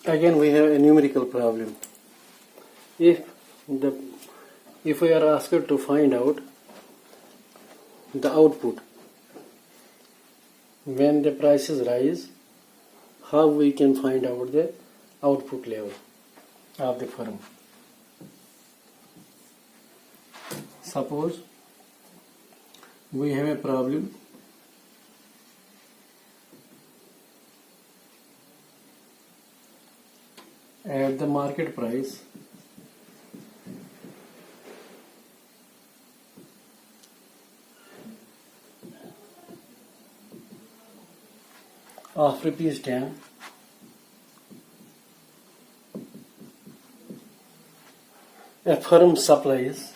Again we have a numerical problem. If we are asked to find out the output when the prices rise, how we can find out the output level of the firm. Suppose we have a problem at the market price of ₹10, a firm supplies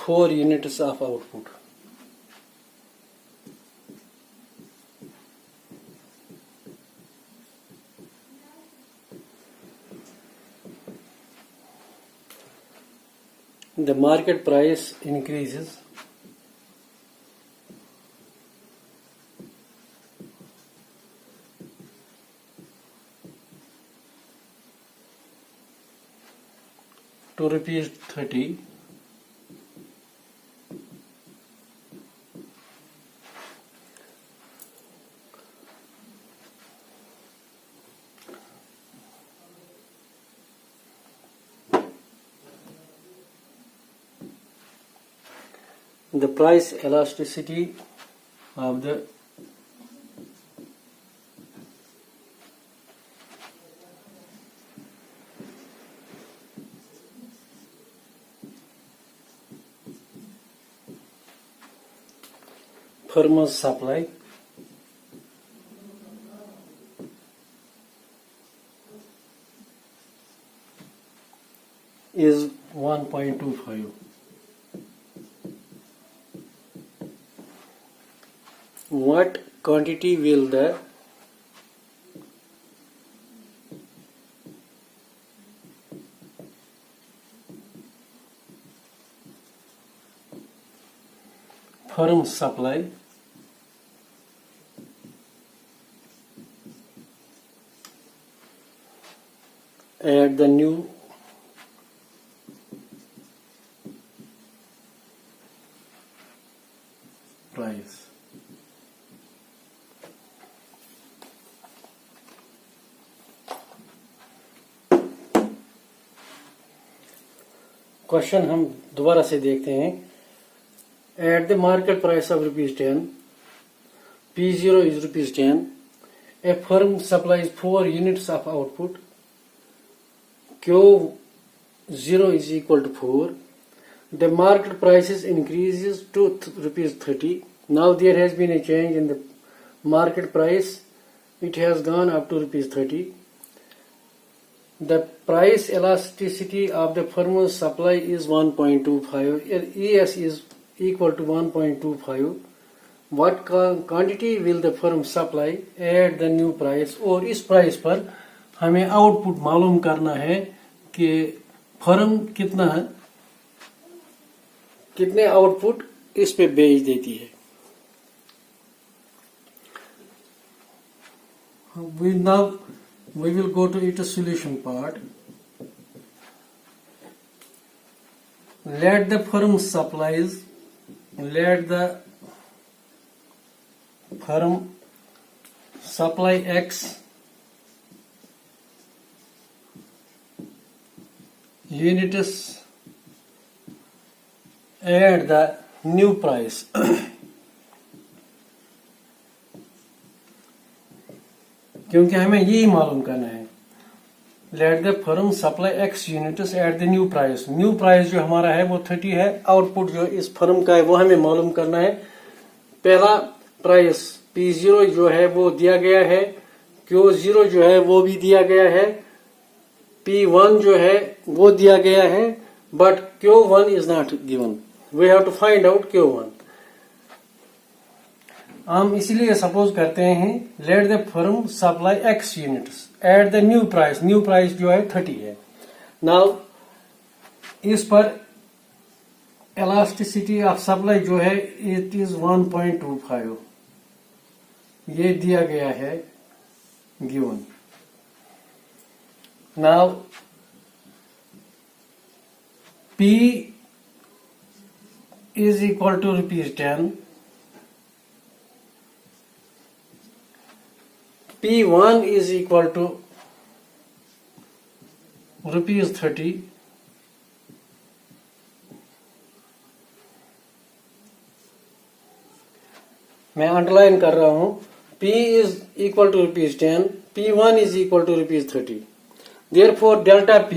4 units of output. The market price increases to ₹30. The price elasticity of the firm's supply is 1.25. What quantity will the firm supply at the new price? Question हम दोबारा से देखते हैं. At the market price of ₹10, P0 is ₹10. A firm supplies 4 units of output. Q0 is equal to 4. The market prices increases to ₹30. Now there has been a change in the market price. It has gone up to ₹30. The price elasticity of the firm's supply is 1.25. ES is equal to 1.25. What quantity will the firm supply at the new price? और इस price पर हमें output मालूम करना है कि firm कितने output इस पे बेच देती है. We will go to its solution part. Let the firm supply X units at the new price. क्योंकि हमें यही मालूम करना है. Late the firm supply X units at the new price. New price जो हमारा है वो 30 है. आउटपुट जो इस फर्म का है वो हमें मालूम करना है. पहला प्राइस P0 जो है वो दिया गया है. Q0 जो है वो भी दिया गया है. P1 जो है वो दिया गया है. But Q1 is not given. We have to find out Q1. हम इसलिए सपोज करते हैं let the firm supply X units at the new price. New price जो है 30 है. नाउ इस पर elasticity ऑफ सप्लाई जो है इट इज 1.25, ये दिया गया है given. Now P is equal to ₹10. P1 is equal to ₹30. मैं अंडरलाइन कर रहा हूं. P is equal to ₹10. P1 is equal to ₹30. Therefore, delta P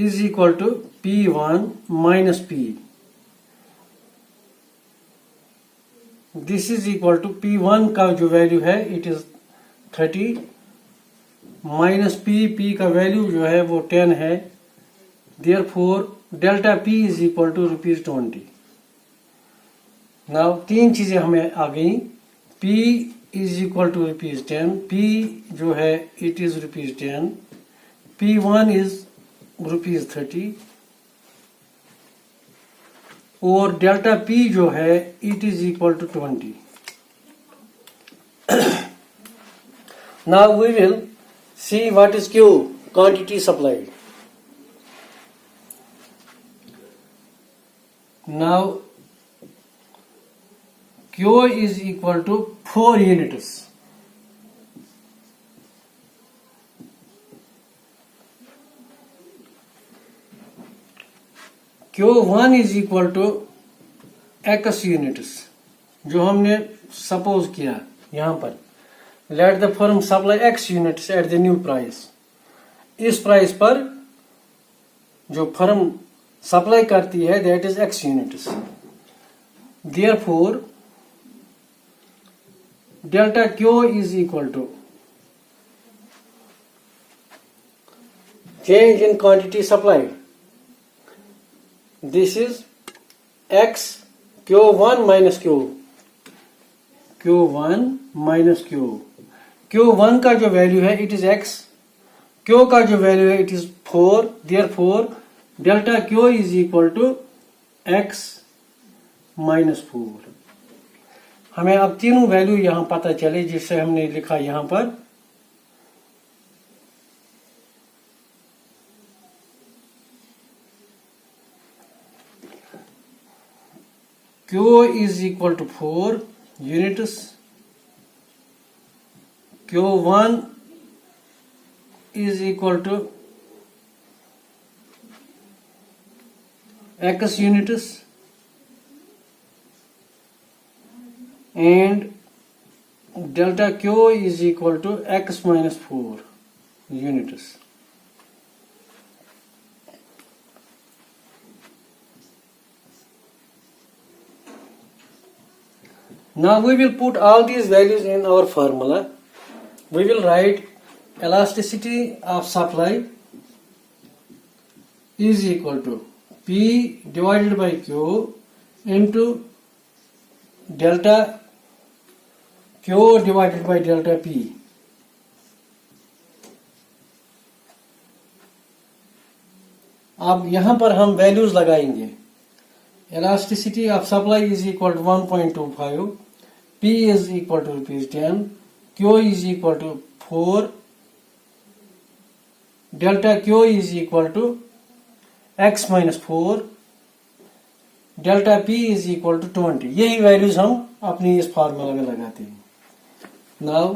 is equal to P1 minus P. This is equal to P1 का जो value है it is 30 minus P का value जो है वो 10 है. Therefore, delta P is equal to ₹20. Now तीन चीजें हमें आ गई. P is equal to ₹10. P जो है इट इज ₹10. P1 is ₹30 और डेल्टा P जो है it is equal to 20. Now we will see what is Q, quantity supplied. Now Q is equal to 4 units. Q1 is equal to X units, जो हमने suppose किया यहां पर. Late the firm supply X units eight the new price. इस price पर जो firm supply करती है that is X units. Therefore, delta Q is equal to change in quantity supplied. This is X Q1 minus Q. Q1 minus Q. Q1 का जो value है it is X. Q का जो value है it is 4. Therefore, delta Q is equal to X minus 4. हमें अब तीनों value यहां पता चले जिससे हमने लिखा यहां पर Q is equal to 4 units. Q1 is equal to X units and delta Q is equal to X minus 4 units. Now we will put all these values in our formula. We will write elasticity of supply is equal to P divided by Q into delta Q divided by delta P. अब यहां पर हम values लगाएंगे. Elasticity of supply is equal to 1.25. P is equal to ₹10. Q is equal to 4. Delta Q is equal to X minus 4. Delta P is equal to 20. यही values हम अपनी इस formula में लगाते हैं. Now,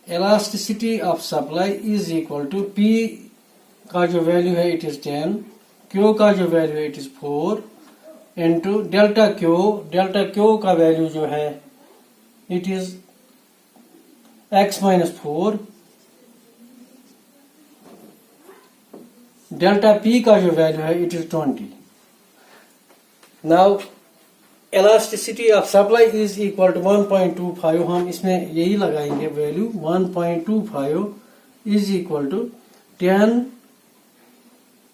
elasticity of supply is equal to P का जो value है इट इज 10. Q का जो वैल्यू है it is 4 into delta Q. Delta Q का वैल्यू जो है it is X minus 4. Delta P का जो वैल्यू है it is 20. Now elasticity of supply is equal to 1.25. हम इसमें यही लगाएंगे value. 1.25 is equal to 10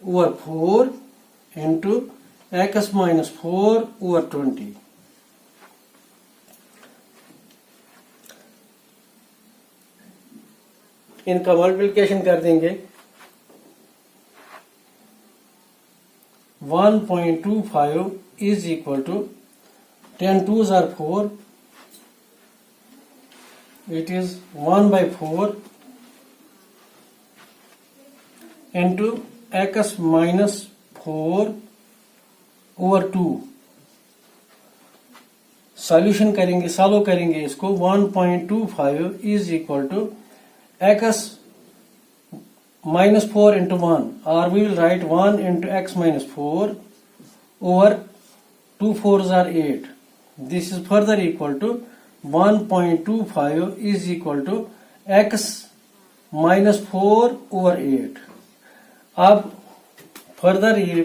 over 4 into X minus 4 over 20. इनका मल्टीप्लिकेशन कर देंगे. 1.25 is equal to 10 2s are 4. It is 1 by 4 into x minus 4 over 2. Solution करेंगे, solve करेंगे इसको. 1.25 is equal to x minus 4 into 1, or we will write 1 into x minus 4 over 2 4s are 8. This is further equal to 1.25 is equal to x minus 4 over 8. अब further ये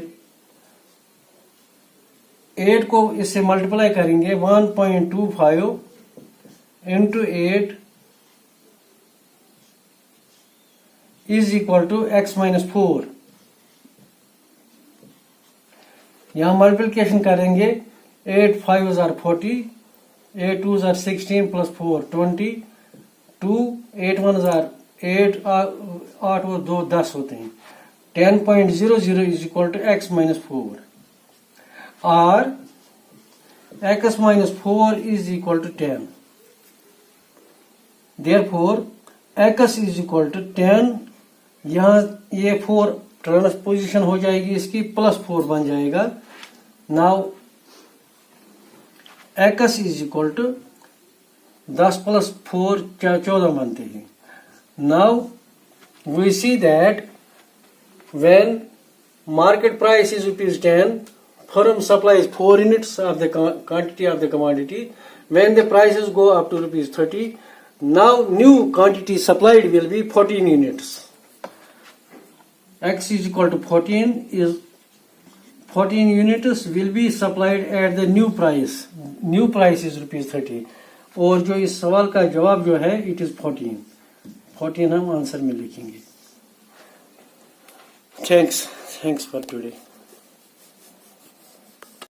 8 को इससे multiply करेंगे. 1.25 into 8 is equal to x minus 4. यहाँ multiplication करेंगे. 8 5s are 40, 8 2s are 16 plus 4 20, 2 8 1s are 8 8 और 2 10 होते हैं. 10.00 is equal to x minus 4, or x minus 4 is equal to 10. Therefore x is equal to 10. यहाँ ये 4 transposition हो जाएगी इसकी, प्लस 4 बन जाएगा. Now x is equal to 10 plus 4 14 बनते हैं. Now we see that when market price is rupees 10, firm supplies 4 units of the quantity of the commodity. When the prices go up to rupees 30, now new quantity supplied will be 14 units. X is equal to 14 is 14 units will be supplied at the new price. New price is rupees 30. और जो इस सवाल का जवाब जो है it is 14. 14 हम answer में लिखेंगे. Thanks for today.